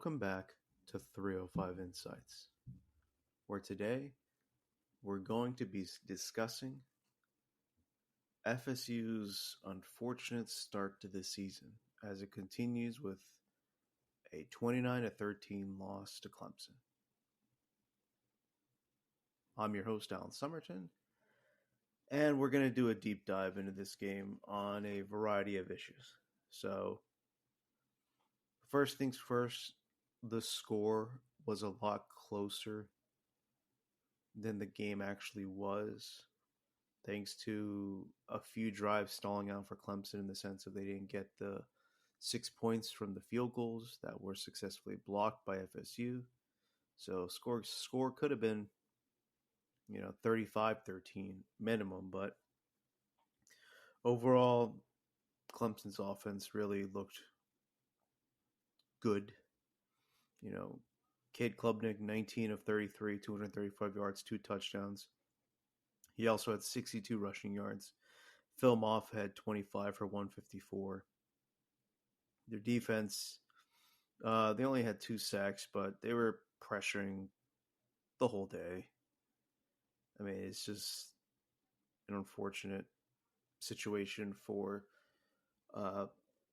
Welcome back to 305 Insights, where today we're going to be discussing FSU's unfortunate start to the season as it continues with a 29-13 loss to Clemson. I'm your host, Alan Somerton, and we're going to do a deep dive into this game on a variety of issues. So, first things first, the score was a lot closer than the game actually was, thanks to a few drives stalling out for Clemson in the sense of they didn't get the 6 points from the field goals that were successfully blocked by FSU. So score could have been, 35-13 minimum, but overall, Clemson's offense really looked good. Cade Klubnik, 19 of 33, 235 yards, 2 touchdowns. He also had 62 rushing yards. Phil Moff had 25 for 154. Their defense, they only had 2 sacks, but they were pressuring the whole day. I mean, it's just an unfortunate situation for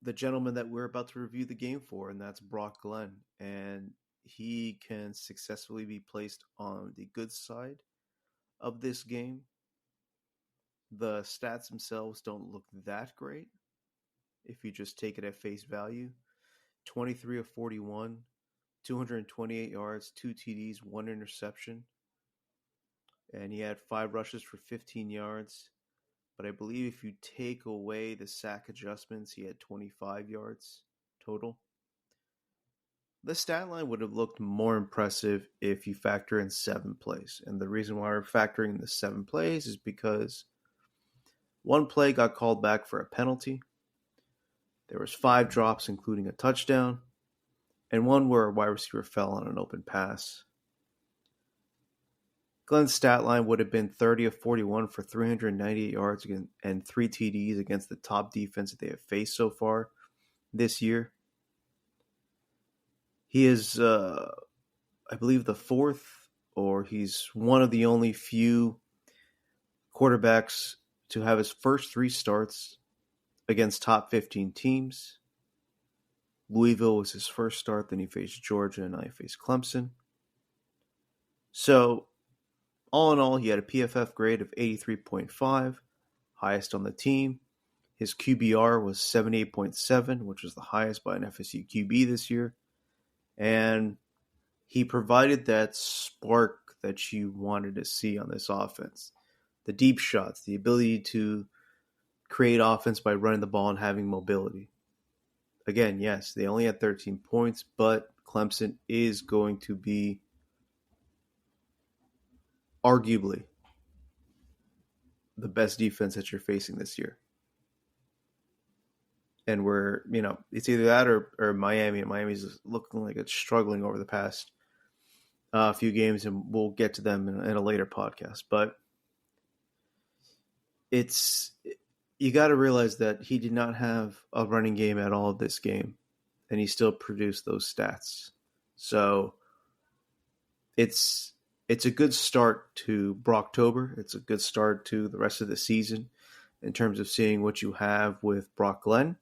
the gentleman that we're about to review the game for, and that's Brock Glenn. And he can successfully be placed on the good side of this game. The stats themselves don't look that great if you just take it at face value. 23 of 41, 228 yards, 2 TDs, 1 interception. And he had 5 rushes for 15 yards. But I believe if you take away the sack adjustments, he had 25 yards total. The stat line would have looked more impressive if you factor in 7 plays. And the reason why we're factoring in the 7 plays is because 1 play got called back for a penalty. There was 5 drops, including a touchdown, and 1 where a wide receiver fell on an open pass. Glenn's stat line would have been 30 of 41 for 398 yards and 3 TDs against the top defense that they have faced so far this year. He is, I believe, the 4th, or he's one of the only few quarterbacks to have his first 3 starts against top 15 teams. Louisville was his first start, then he faced Georgia, and now he faced Clemson. So, all in all, he had a PFF grade of 83.5, highest on the team. His QBR was 78.7, which was the highest by an FSU QB this year. And he provided that spark that you wanted to see on this offense. The deep shots, the ability to create offense by running the ball and having mobility. Again, yes, they only had 13 points, but Clemson is going to be arguably the best defense that you're facing this year. And it's either that or Miami. And Miami's looking like it's struggling over the past few games, and we'll get to them in a later podcast. But you got to realize that he did not have a running game at all this game, and he still produced those stats. So it's a good start to Brocktober. It's a good start to the rest of the season in terms of seeing what you have with Brock Glenn.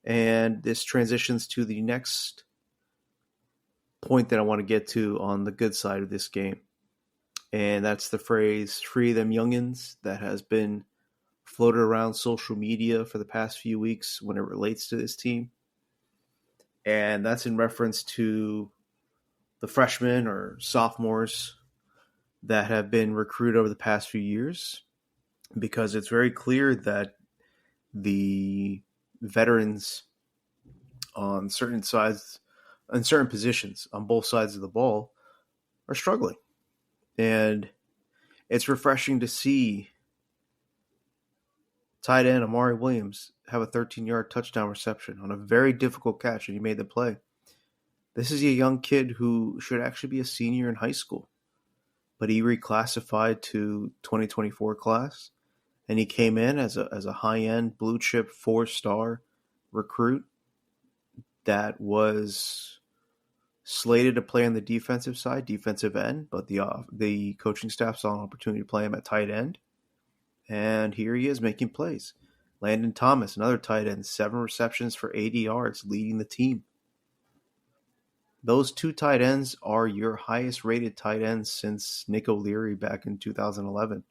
And this transitions to the next point that I want to get to on the good side of this game. And that's the phrase, "free them youngins," that has been floated around social media for the past few weeks when it relates to this team. And that's in reference to the freshmen or sophomores that have been recruited over the past few years, because it's very clear that the veterans on certain sides, on certain positions, on both sides of the ball, are struggling. And it's refreshing to see tight end Amari Williams have a 13-yard touchdown reception on a very difficult catch, and he made the play. This is a young kid who should actually be a senior in high school, but he reclassified to 2024 class, and he came in as a high-end blue-chip 4-star recruit that was slated to play on the defensive side, defensive end, but the coaching staff saw an opportunity to play him at tight end, and here he is making plays. Landon Thomas, another tight end, 7 receptions for 80 yards, leading the team. Those two tight ends are your highest rated tight ends since Nick O'Leary back in 2011.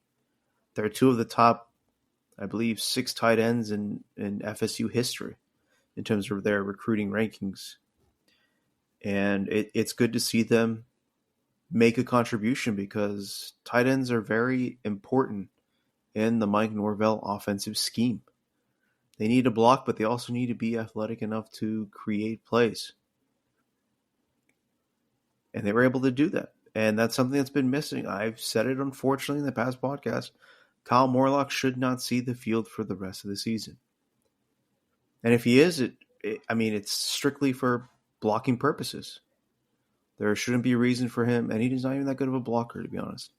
They're two of the top, I believe, 6 tight ends in FSU history in terms of their recruiting rankings. And it's good to see them make a contribution because tight ends are very important in the Mike Norvell offensive scheme. They need to block, but they also need to be athletic enough to create plays. And they were able to do that. And that's something that's been missing. I've said it, unfortunately, in the past podcast. Kyle Morlock should not see the field for the rest of the season. And if he is, it's strictly for blocking purposes. There shouldn't be a reason for him, and he's not even that good of a blocker, to be honest.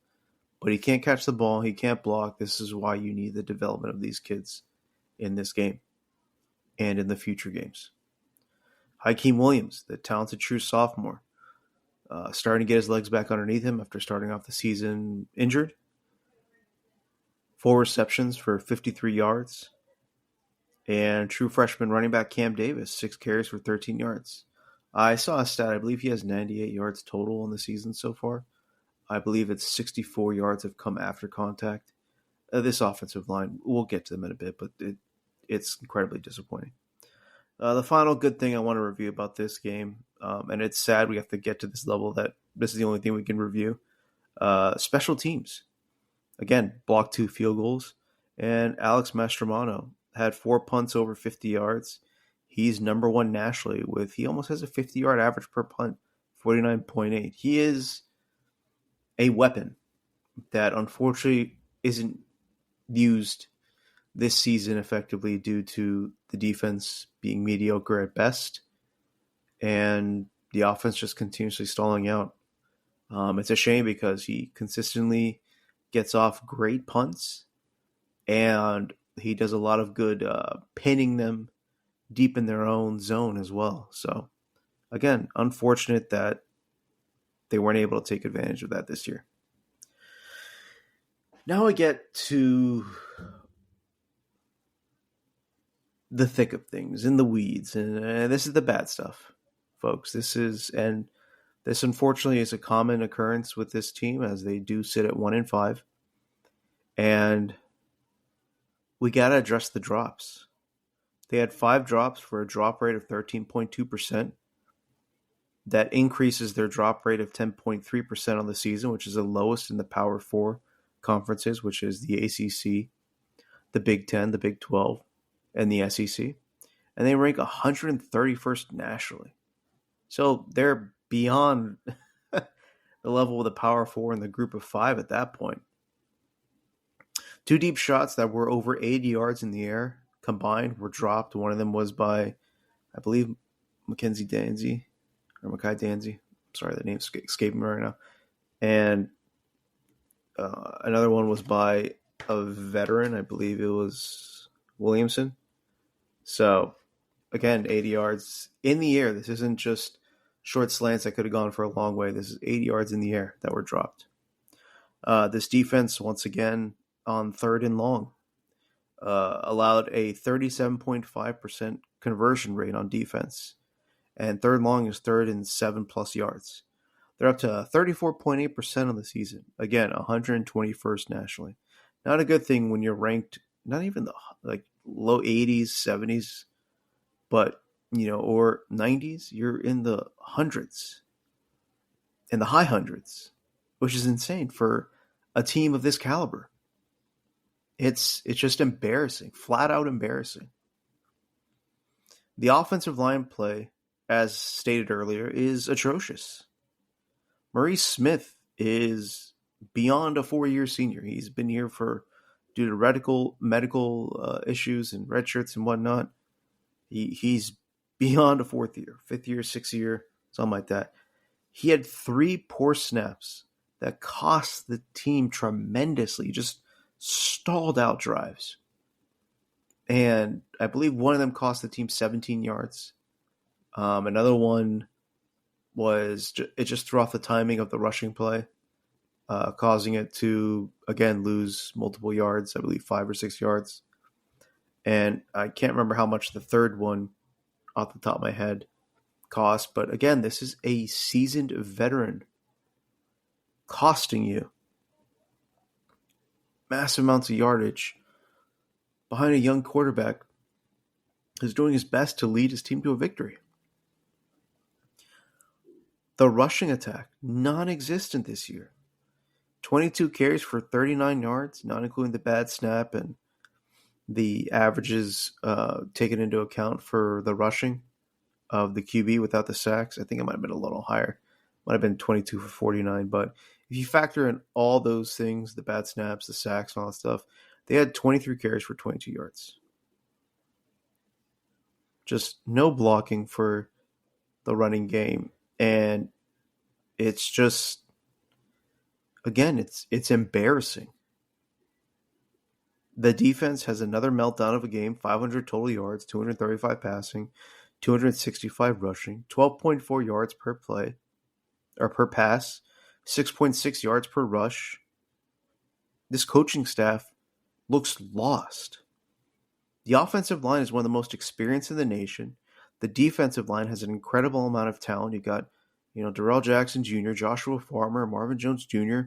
But he can't catch the ball. He can't block. This is why you need the development of these kids in this game and in the future games. Hakeem Williams, the talented true sophomore, starting to get his legs back underneath him after starting off the season injured. 4 receptions for 53 yards. And true freshman running back Cam Davis, 6 carries for 13 yards. I saw a stat. I believe he has 98 yards total in the season so far. I believe it's 64 yards have come after contact. This offensive line, we'll get to them in a bit, but it's incredibly disappointing. The final good thing I want to review about this game, and it's sad we have to get to this level that this is the only thing we can review, special teams. Again, blocked 2 field goals, and Alex Mastromano had 4 punts over 50 yards. He's number 1 nationally he almost has a 50-yard average per punt, 49.8. He is a weapon that unfortunately isn't used this season effectively due to the defense being mediocre at best and the offense just continuously stalling out. It's a shame because he consistently gets off great punts and he does a lot of good pinning them deep in their own zone as well. So, again, unfortunate that they weren't able to take advantage of that this year. Now I get to the thick of things, in the weeds, and this is the bad stuff, folks. This unfortunately is a common occurrence with this team as they do sit at 1-5, and we got to address the drops. They had 5 drops for a drop rate of 13.2%. That increases their drop rate of 10.3% on the season, which is the lowest in the Power 4 conferences, which is the ACC, the Big 10, the Big 12, and the SEC. And they rank 131st nationally. So they're beyond the level of the Power 4 and the Group of 5 at that point. 2 deep shots that were over 80 yards in the air combined were dropped. One of them was by, I believe, Mackay Danzy. Sorry, the name's escaping me right now. And another one was by a veteran. I believe it was Williamson. So, again, 80 yards in the air. This isn't just short slants that could have gone for a long way. This is 80 yards in the air that were dropped. This defense, once again, on 3rd and long, allowed a 37.5% conversion rate on defense. And 3rd long is 3rd and 7+ yards. They're up to 34.8% on the season. Again, 121st nationally. Not a good thing when you're ranked, not even the low 80s, 70s, but, or 90s. You're in the hundreds, in the high hundreds, which is insane for a team of this caliber. It's just embarrassing, flat out embarrassing. The offensive line play, as stated earlier, is atrocious. Maurice Smith is beyond a 4-year senior. He's been here due to medical issues and red shirts and whatnot. He's beyond a 4th year, 5th year, 6th year, something like that. He had 3 poor snaps that cost the team tremendously, just stalled out drives. And I believe one of them cost the team 17 yards. Another one it just threw off the timing of the rushing play, causing it to, again, lose multiple yards, I believe 5 or 6 yards. And I can't remember how much the third one off the top of my head cost. But again, this is a seasoned veteran costing you massive amounts of yardage behind a young quarterback who's doing his best to lead his team to a victory. The rushing attack, non-existent this year. 22 carries for 39 yards, not including the bad snap and the averages taken into account for the rushing of the QB without the sacks. I think it might have been a little higher. Might have been 22 for 49. But if you factor in all those things, the bad snaps, the sacks, and all that stuff, they had 23 carries for 22 yards. Just no blocking for the running game. And it's just, again, it's embarrassing. The defense has another meltdown of a game, 500 total yards, 235 passing, 265 rushing, 12.4 yards per play, or per pass, 6.6 yards per rush. This coaching staff looks lost. The offensive line is one of the most experienced in the nation. The defensive line has an incredible amount of talent. You got, Darrell Jackson Jr., Joshua Farmer, Marvin Jones Jr.,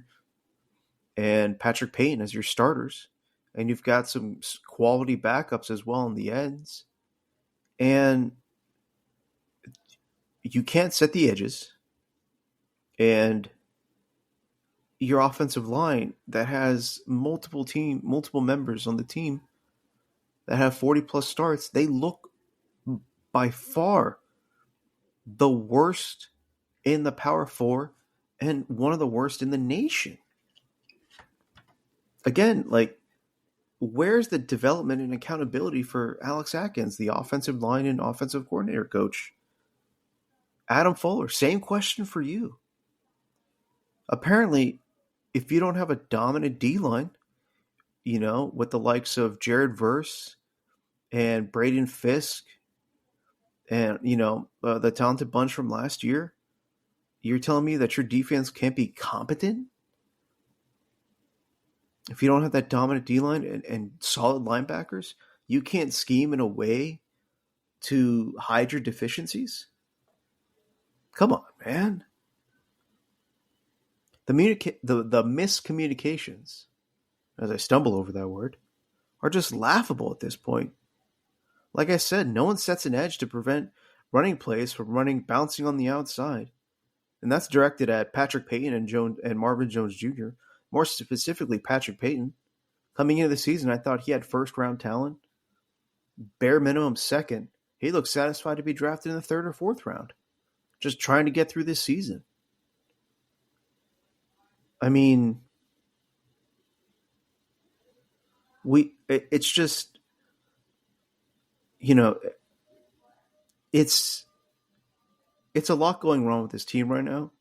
and Patrick Payton as your starters. And you've got some quality backups as well on the ends. And you can't set the edges. And your offensive line that has multiple members on the team that have 40-plus starts, they look by far the worst in the Power Four and one of the worst in the nation. Again, where's the development and accountability for Alex Atkins, the offensive line and offensive coordinator coach? Adam Fuller, same question for you. Apparently, if you don't have a dominant D-line, with the likes of Jared Verse and Braden Fisk and, the talented bunch from last year, you're telling me that your defense can't be competent? If you don't have that dominant D-line and solid linebackers, you can't scheme in a way to hide your deficiencies? Come on, man. The miscommunications, as I stumble over that word, are just laughable at this point. Like I said, no one sets an edge to prevent running plays from bouncing on the outside. And that's directed at Patrick Payton and Marvin Jones Jr., more specifically Patrick Payton. Coming into the season, I thought he had first-round talent. Bare minimum second. He looked satisfied to be drafted in the third or fourth round. Just trying to get through this season. I mean, it's just, it's a lot going wrong with this team right now.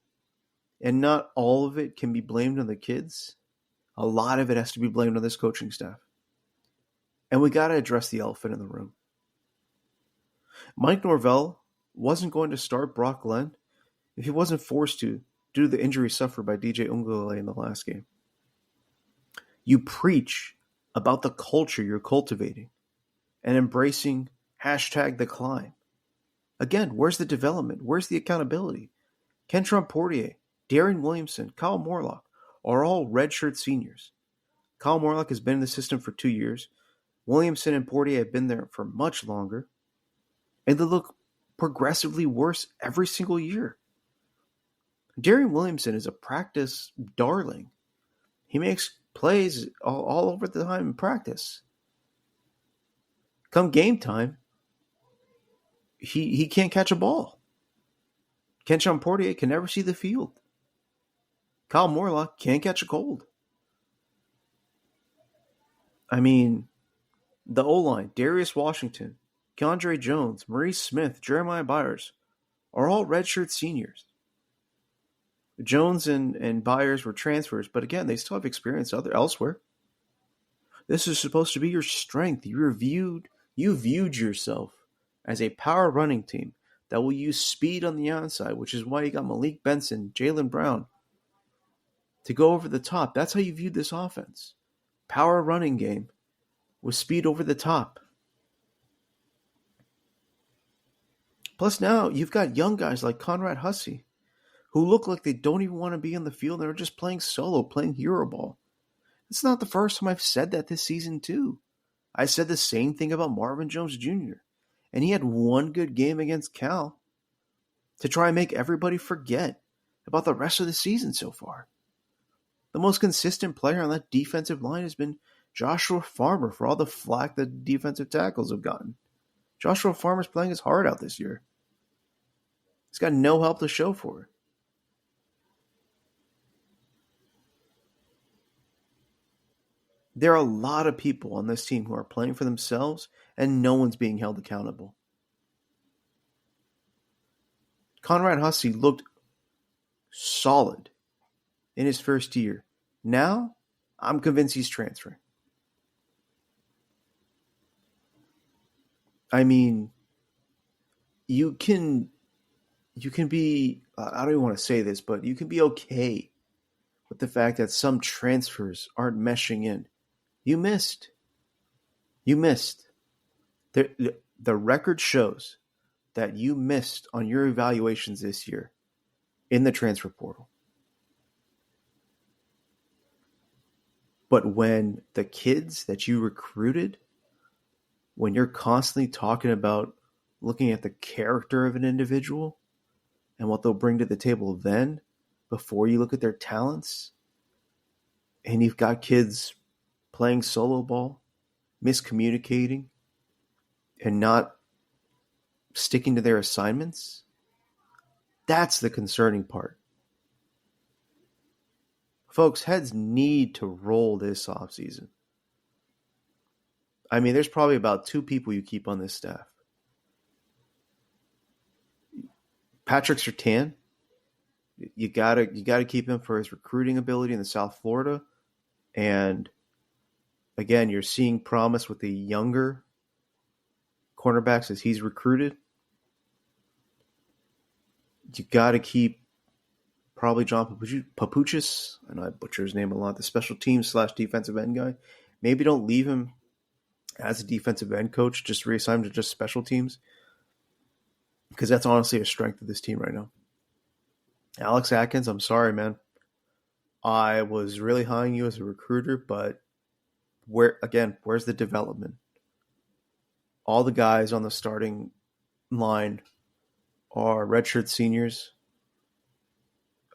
And not all of it can be blamed on the kids. A lot of it has to be blamed on this coaching staff. And we got to address the elephant in the room. Mike Norvell wasn't going to start Brock Glenn if he wasn't forced to due to the injury suffered by DJ Uiagalelei in the last game. You preach about the culture you're cultivating and embracing #the climb. Again, where's the development? Where's the accountability? Kentron Portier, Darren Williamson, Kyle Morlock are all redshirt seniors. Kyle Morlock has been in the system for 2 years. Williamson and Portier have been there for much longer. And they look progressively worse every single year. Darren Williamson is a practice darling. He makes plays all over the time in practice. Come game time, he can't catch a ball. Kentron Portier can never see the field. Kyle Morlock can't catch a cold. I mean, the O-line, Darius Washington, Keandre Jones, Maurice Smith, Jeremiah Byers are all redshirt seniors. Jones and Byers were transfers, but again, they still have experience elsewhere. This is supposed to be your strength. You viewed yourself as a power running team, that will use speed on the outside, which is why you got Malik Benson, Jaylen Brown to go over the top. That's how you viewed this offense. Power running game with speed over the top. Plus now you've got young guys like Conrad Hussey who look like they don't even want to be on the field. They're just playing solo, playing hero ball. It's not the first time I've said that this season too. I said the same thing about Marvin Jones Jr. And he had one good game against Cal to try and make everybody forget about the rest of the season so far. The most consistent player on that defensive line has been Joshua Farmer for all the flack that defensive tackles have gotten. Joshua Farmer's playing his heart out this year. He's got no help to show for it. There are a lot of people on this team who are playing for themselves, and no one's being held accountable. Conrad Hussey looked solid in his first year. Now, I'm convinced he's transferring. I mean, you can be, I don't even want to say this, but you can be okay with the fact that some transfers aren't meshing in. You missed. The record shows that you missed on your evaluations this year in the transfer portal. But when the kids that you recruited, when you're constantly talking about looking at the character of an individual and what they'll bring to the table then, before you look at their talents, and you've got kids playing solo ball, miscommunicating, and not sticking to their assignments, that's the concerning part. Folks, heads need to roll this offseason. I mean, there's probably about 2 people you keep on this staff. Patrick Surtain, you gotta keep him for his recruiting ability in the South Florida. And again, you're seeing promise with the younger cornerbacks as he's recruited. You got to keep probably John Papuchis, I know I butcher his name a lot, the special teams / defensive end guy. Maybe don't leave him as a defensive end coach, just reassign him to just special teams, because that's honestly a strength of this team right now. Alex Atkins, I'm sorry, man. I was really high on you as a recruiter, but where's the development? All the guys on the starting line are redshirt seniors.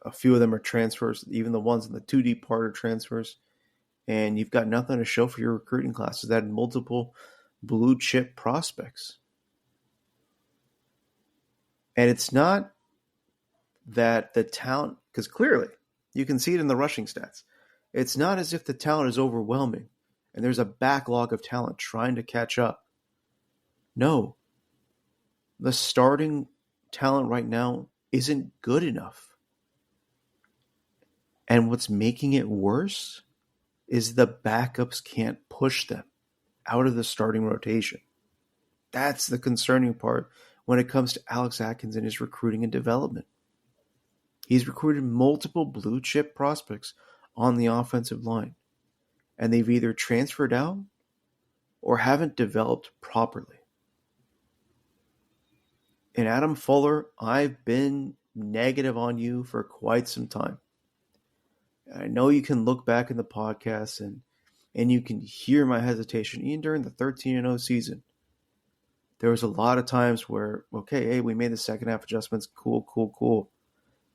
A few of them are transfers. Even the ones in the 2 deep part are transfers. And you've got nothing to show for your recruiting classes that had multiple blue chip prospects. And it's not that the talent, because clearly you can see it in the rushing stats. It's not as if the talent is overwhelming and there's a backlog of talent trying to catch up. No. The starting talent right now isn't good enough. And what's making it worse is the backups can't push them out of the starting rotation. That's the concerning part when it comes to Alex Atkins and his recruiting and development. He's recruited multiple blue chip prospects on the offensive line, and they've either transferred out or haven't developed properly. And Adam Fuller, I've been negative on you for quite some time. I know you can look back in the podcast and you can hear my hesitation, even during the 13-0 season. There was a lot of times where, okay, hey, we made the second half adjustments, cool.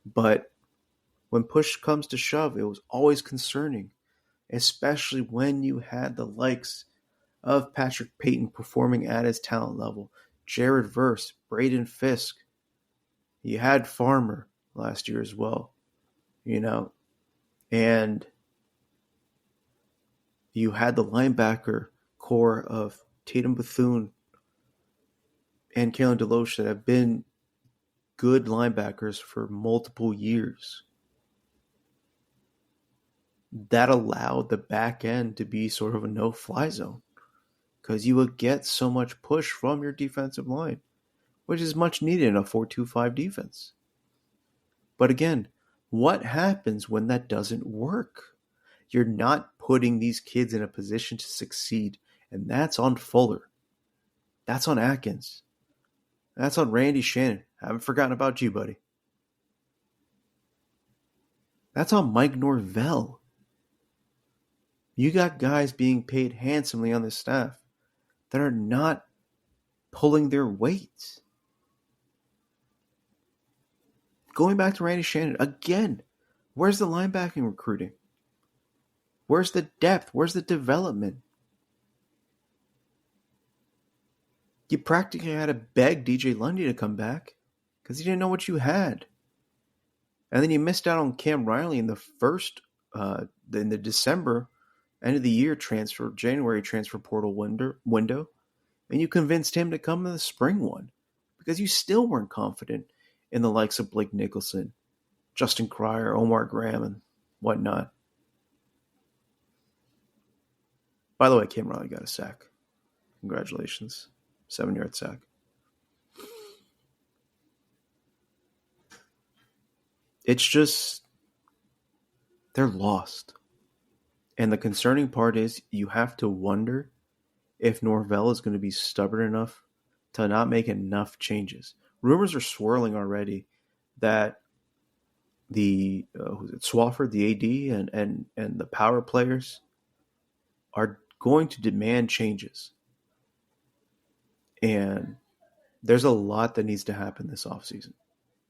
But when push comes to shove, it was always concerning, especially when you had the likes of Patrick Payton performing at his talent level, Jared Verse, Braden Fisk. You had Farmer last year as well, and you had the linebacker core of Tatum Bethune and Kalen DeLoach that have been good linebackers for multiple years. That allowed the back end to be sort of a no-fly zone because you would get so much push from your defensive line. which is much needed in a 4-2-5 defense. But again, what happens when that doesn't work? You're not putting these kids in a position to succeed, and that's on Fuller. That's on Atkins. That's on Randy Shannon. I haven't forgotten about you, buddy. That's on Mike Norvell. You got guys being paid handsomely on this staff that are not pulling their weight. Going back to Randy Shannon, again, where's the linebacking recruiting? Where's the depth? Where's the development? You practically had to beg DJ Lundy to come back because you didn't know what you had. And then you missed out on Cam Riley in the in the December, end of the year transfer, January transfer portal window. And you convinced him to come in the spring one because you still weren't confident in the likes of Blake Nicholson, Justin Cryer, Omar Graham, and whatnot. By the way, Cam Riley got a sack. Congratulations. 7-yard sack. It's just, they're lost. And the concerning part is you have to wonder if Norvell is going to be stubborn enough to not make enough changes. Rumors are swirling already that the Swafford, the AD, and the power players are going to demand changes. And there's a lot that needs to happen this offseason.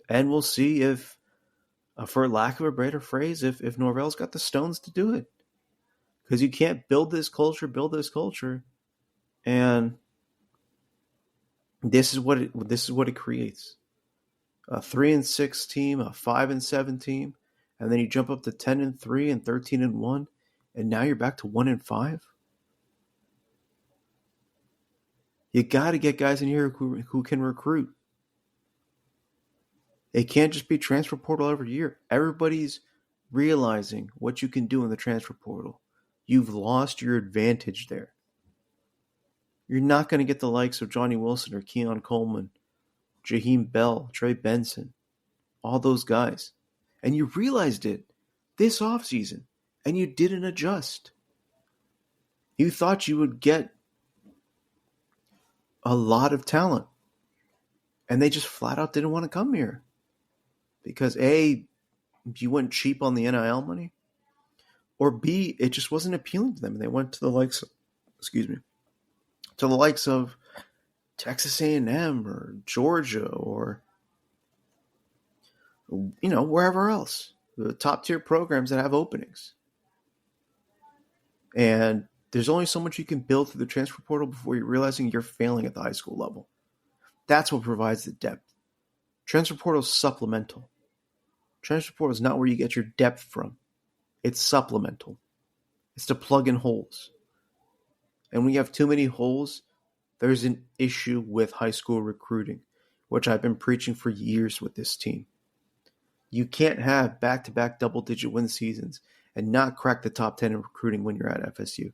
And we'll see if, for lack of a better phrase, if Norvell's got the stones to do it. Because you can't build this culture, and this is what it creates. A 3-6 team, a 5-7 team, and then you jump up to 10-3 and 13-1, and now you're back to 1-5. You got to get guys in here who can recruit. It can't just be transfer portal every year. Everybody's realizing what you can do in the transfer portal. You've lost your advantage there. You're not going to get the likes of Johnny Wilson or Keon Coleman, Jaheim Bell, Trey Benson, all those guys. And you realized it this offseason, and you didn't adjust. You thought you would get a lot of talent, and they just flat out didn't want to come here. Because A, you went cheap on the NIL money, or B, it just wasn't appealing to them, and they went to the likes of Texas A&M or Georgia or wherever else, the top tier programs that have openings. And there's only so much you can build through the transfer portal before you're realizing you're failing at the high school level. That's what provides the depth. Transfer portal is supplemental. Transfer portal is not where you get your depth from. It's supplemental. It's to plug in holes. And when you have too many holes, there's an issue with high school recruiting, which I've been preaching for years with this team. You can't have back-to-back double-digit win seasons and not crack the top 10 in recruiting when you're at FSU.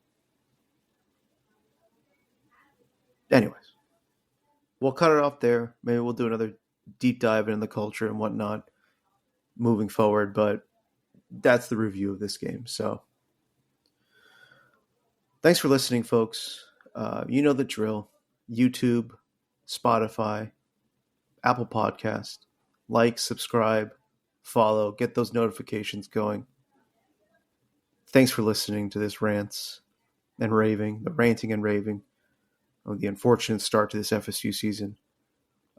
Anyways, we'll cut it off there. Maybe we'll do another deep dive into the culture and whatnot moving forward, but that's the review of this game. So thanks for listening, folks. You know the drill. YouTube, Spotify, Apple Podcast. Like, subscribe, follow, get those notifications going. Thanks for listening to this ranting and raving of the unfortunate start to this FSU season.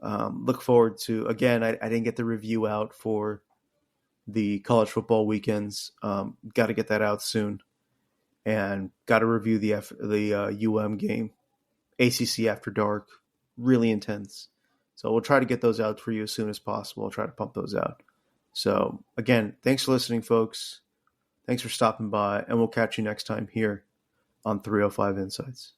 Look forward to, again, I didn't get the review out for the college football weekends. Got to get that out soon. And got to review the game, ACC After Dark, really intense. So we'll try to get those out for you as soon as possible. I'll try to pump those out. So again, thanks for listening, folks. Thanks for stopping by, and we'll catch you next time here on 305 Insights.